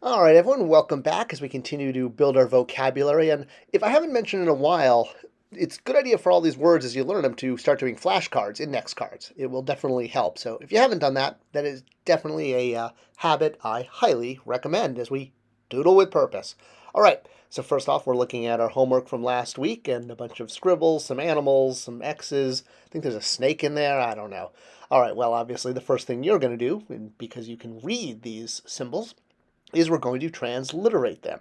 All right, everyone, welcome back as we continue to build our vocabulary. And if I haven't mentioned in a while, it's a good idea for all these words as you learn them to start doing flashcards, index cards. It will definitely help. So if you haven't done that, that is definitely a habit I highly recommend as we doodle with purpose. All right, so first off, we're looking at our homework from last week and a bunch of scribbles, some animals, some X's. I think there's a snake in there. I don't know. All right, well, obviously, the first thing you're going to do, because you can read these symbols, is we're going to transliterate them.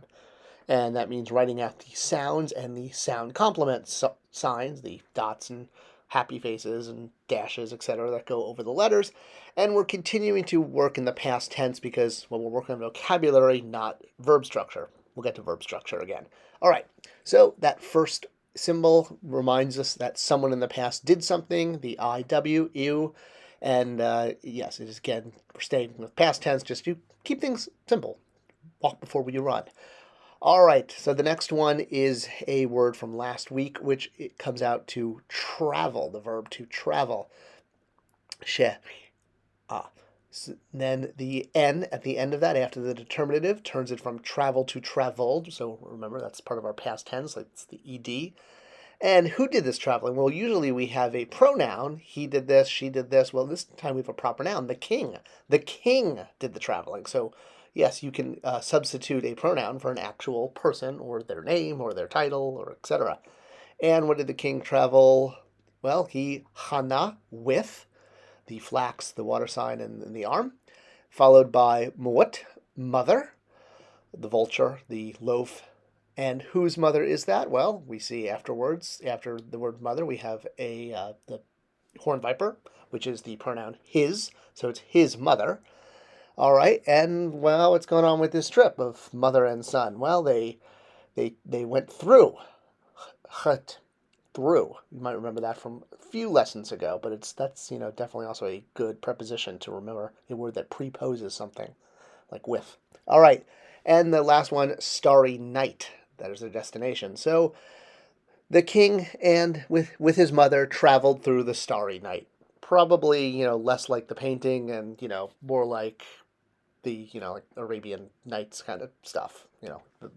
And that means writing out the sounds and the sound complement signs, the dots and happy faces and dashes, etc., that go over the letters. And we're continuing to work in the past tense because, well, we're working on vocabulary, not verb structure. We'll get to verb structure again. All right, so that first symbol reminds us that someone in the past did something, the IW, you. And yes, it is again, we're staying with past tense just to keep things simple. Walk before you run. All right, so the next one is a word from last week, which it comes out to travel, the verb to travel. She. Ah. So then the N at the end of that, after the determinative, turns it from travel to traveled. So remember, that's part of our past tense, like it's the ED. And who did this traveling? Well, usually we have a pronoun. He did this, she did this. Well, this time we have a proper noun, the king. The king did the traveling. So, yes, you can substitute a pronoun for an actual person or their name or their title or etc. And what did the king travel? Well, he hana, with the flax, the water sign, and the arm, followed by muat, mother, the vulture, the loaf. And whose mother is that? Well, we see afterwards, after the word mother, we have the horned viper, which is the pronoun his, so it's his mother. All right, and well, what's going on with this trip of mother and son? Well, they went through, hut, through. You might remember that from a few lessons ago, but that's definitely also a good preposition to remember, a word that preposes something, like with. All right, and the last one, starry night. That is their destination. So the king and with his mother traveled through the starry night. Probably, less like the painting and, more like the, like Arabian Nights kind of stuff.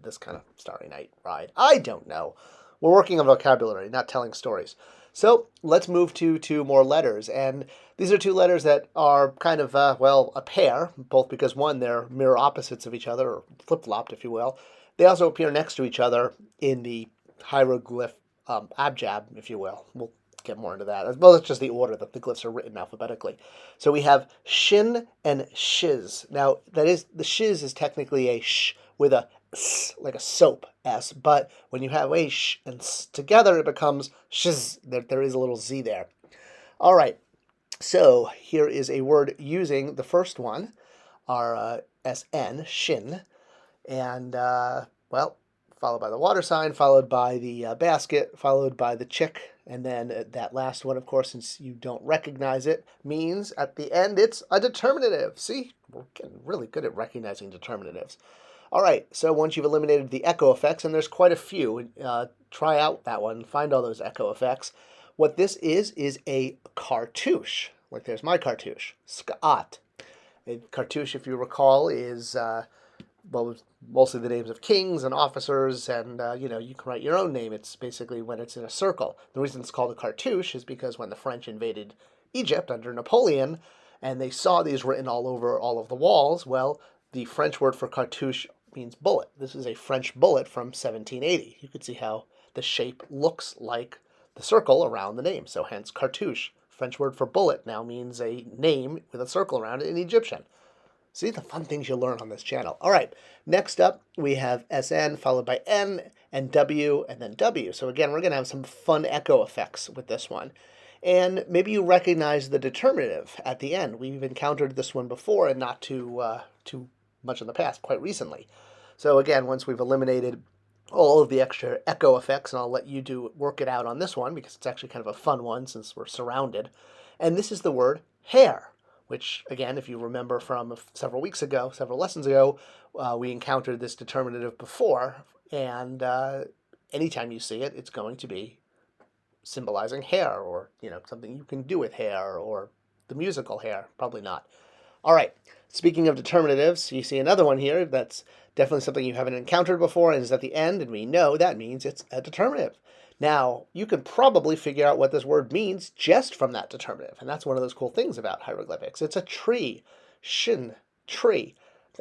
This kind of starry night ride. I don't know. We're working on vocabulary, not telling stories. So let's move to two more letters. And these are two letters that are kind of, a pair, both because, one, they're mirror opposites of each other, or flip-flopped, if you will. They also appear next to each other in the hieroglyph abjad, if you will. We'll get more into that. Well, that's just the order that the glyphs are written alphabetically. So we have shin and shiz. Now, that is, the shiz is technically a sh with a s, like a soap s, but when you have a sh and s together, it becomes shiz. There is a little z there. All right, so here is a word using the first one, our sn, shin, and, followed by the water sign, followed by the basket, followed by the chick, and then that last one, of course, since you don't recognize it, means at the end it's a determinative. See, we're getting really good at recognizing determinatives. All right, so once you've eliminated the echo effects, and there's quite a few, try out that one, find all those echo effects. What this is a cartouche. Like there's my cartouche, skat. A cartouche, if you recall, is mostly the names of kings and officers, and you can write your own name. It's basically when it's in a circle. The reason it's called a cartouche is because when the French invaded Egypt under Napoleon, and they saw these written all over all of the walls, well, the French word for cartouche means bullet. This is a French bullet from 1780. You could see how the shape looks like the circle around the name, so hence cartouche. French word for bullet now means a name with a circle around it in Egyptian. See the fun things you learn on this channel. All right, next up we have SN followed by N and W and then W. So again, we're going to have some fun echo effects with this one. And maybe you recognize the determinative at the end. We've encountered this one before and not too much in the past, quite recently. So again, once we've eliminated all of the extra echo effects, and I'll let you work it out on this one because it's actually kind of a fun one since we're surrounded. And this is the word hair, which, again, if you remember from several weeks ago, several lessons ago, we encountered this determinative before, and anytime you see it, it's going to be symbolizing hair, or something you can do with hair, or the musical hair. Probably not. All right, speaking of determinatives, you see another one here that's definitely something you haven't encountered before and is at the end, and we know that means it's a determinative. Now, you can probably figure out what this word means just from that determinative, and that's one of those cool things about hieroglyphics. It's a tree, shin, tree.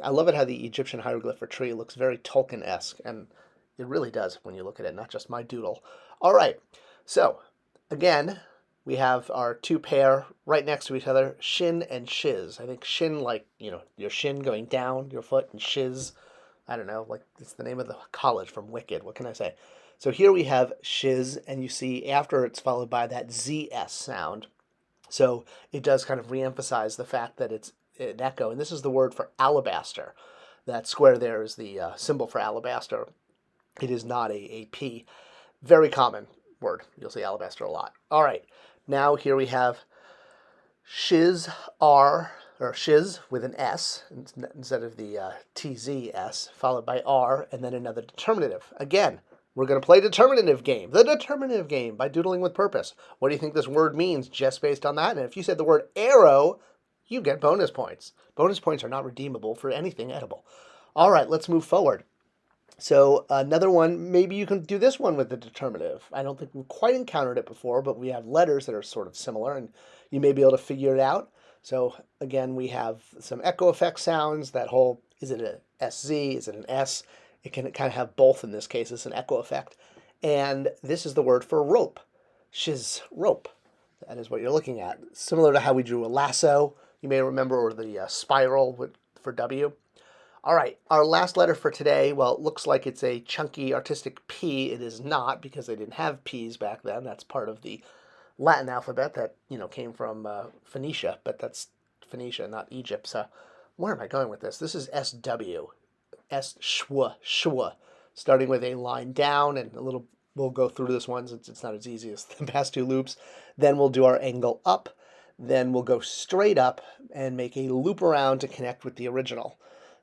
I love it how the Egyptian hieroglyph for tree looks very Tolkien-esque, and it really does when you look at it, not just my doodle. All right, so again, we have our two pair right next to each other, shin and shiz. I think shin like, your shin going down your foot, and shiz, I don't know, like it's the name of the college from Wicked. What can I say? So here we have shiz, and you see after it's followed by that ZS sound. So it does kind of reemphasize the fact that it's an echo. And this is the word for alabaster. That square there is the symbol for alabaster. It is not a P. Very common word. You'll see alabaster a lot. All right. Now here we have shiz R, or shiz with an S instead of the TZS, followed by R, and then another determinative. Again, we're going to play determinative game, the determinative game by Doodling with Purpose. What do you think this word means just based on that? And if you said the word arrow, you get bonus points. Bonus points are not redeemable for anything edible. All right, let's move forward. So another one, maybe you can do this one with the determinative. I don't think we've quite encountered it before, but we have letters that are sort of similar, and you may be able to figure it out. So again, we have some echo effect sounds. That whole, is it a SZ, is it an S? It can kind of have both in this case. It's an echo effect. And this is the word for rope, shiz, rope. That is what you're looking at. Similar to how we drew a lasso, you may remember, or the spiral for W. All right, our last letter for today, well, it looks like it's a chunky artistic P. It is not, because they didn't have P's back then. That's part of the Latin alphabet that, came from Phoenicia, but that's Phoenicia, not Egypt. So where am I going with this? This is SW, shwa, starting with a line down and a little, we'll go through this one since it's not as easy as the past two loops. Then we'll do our angle up. Then we'll go straight up and make a loop around to connect with the original.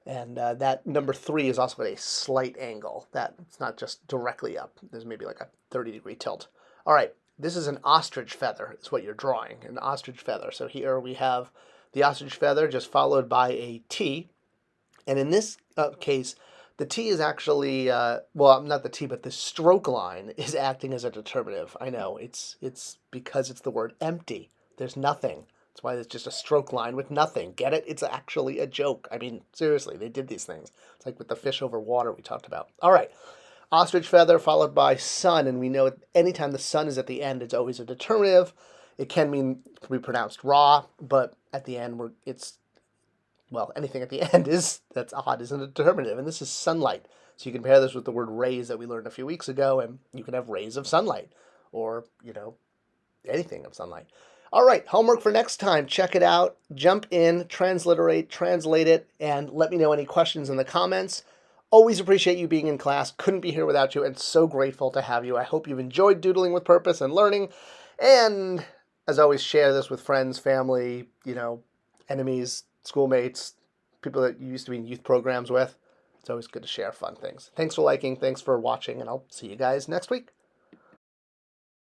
And that number 3 is also at a slight angle. It's not just directly up. There's maybe like a 30-degree tilt. All right, this is an ostrich feather is what you're drawing, an ostrich feather. So here we have the ostrich feather just followed by a T. And in this case, the T is actually, well, not the T, but the stroke line is acting as a determinative. I know, it's because it's the word empty. There's nothing. That's why it's just a stroke line with nothing. Get it? It's actually a joke. I mean, seriously, they did these things. It's like with the fish over water we talked about. All right. Ostrich feather followed by sun, and we know anytime the sun is at the end, it's always a determinative. It can be pronounced raw, but at the end, anything at the end that's odd isn't a determinative, and this is sunlight. So you can pair this with the word rays that we learned a few weeks ago, and you can have rays of sunlight, or, anything of sunlight. All right, homework for next time. Check it out. Jump in, transliterate, translate it, and let me know any questions in the comments. Always appreciate you being in class. Couldn't be here without you, and so grateful to have you. I hope you've enjoyed Doodling with Purpose and learning. And as always, share this with friends, family, enemies, schoolmates, people that you used to be in youth programs with. It's always good to share fun things. Thanks for liking. Thanks for watching, and I'll see you guys next week.